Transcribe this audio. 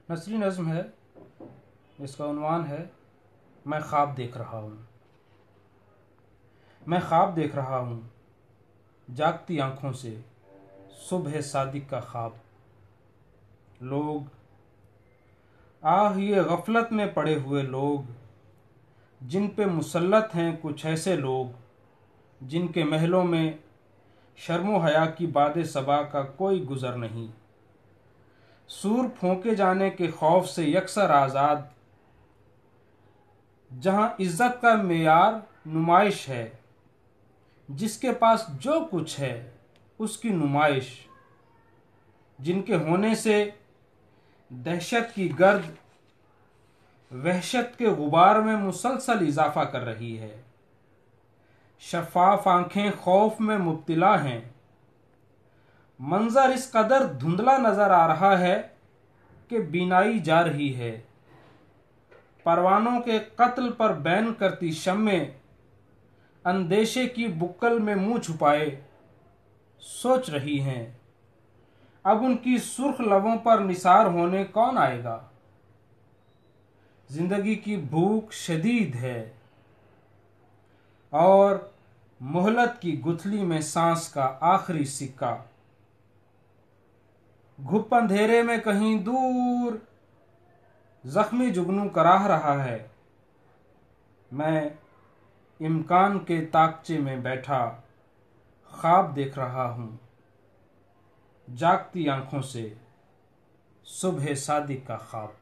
नसरी नज़्म है, इसका उन्वान है मैं ख्वाब देख रहा हूँ। मैं ख्वाब देख रहा हूँ जागती आँखों से, सुबह सादिक का ख्वाब। लोग ये गफलत में पड़े हुए लोग, जिन पे मुसल्लत हैं कुछ ऐसे लोग, जिनके महलों में शर्मो हया की बादे सबा का कोई गुज़र नहीं। सूर फोंके जाने के खौफ से यकसर आज़ाद, जहाँ इज्जत का मेयार नुमाइश है, जिसके पास जो कुछ है उसकी नुमाइश। जिनके होने से दहशत की गर्द वहशत के गुबार में मुसलसल इजाफा कर रही है। शफाफ आंखें खौफ में मुब्तिला हैं। मंजर इस कदर धुंधला नजर आ रहा है कि बीनाई जा रही है। परवानों के कत्ल पर बैन करती शम्में, अंदेशे की बुक्कल में मुंह छुपाए सोच रही हैं, अब उनकी सुर्ख लबों पर निसार होने कौन आएगा। जिंदगी की भूख शदीद है और मोहलत की गुथली में सांस का आखिरी सिक्का। घुप अंधेरे में कहीं दूर जख्मी जुगनू कराह रहा है। मैं इम्कान के ताकचे में बैठा ख्वाब देख रहा हूँ, जागती आंखों से सुबह सादिक का ख्वाब।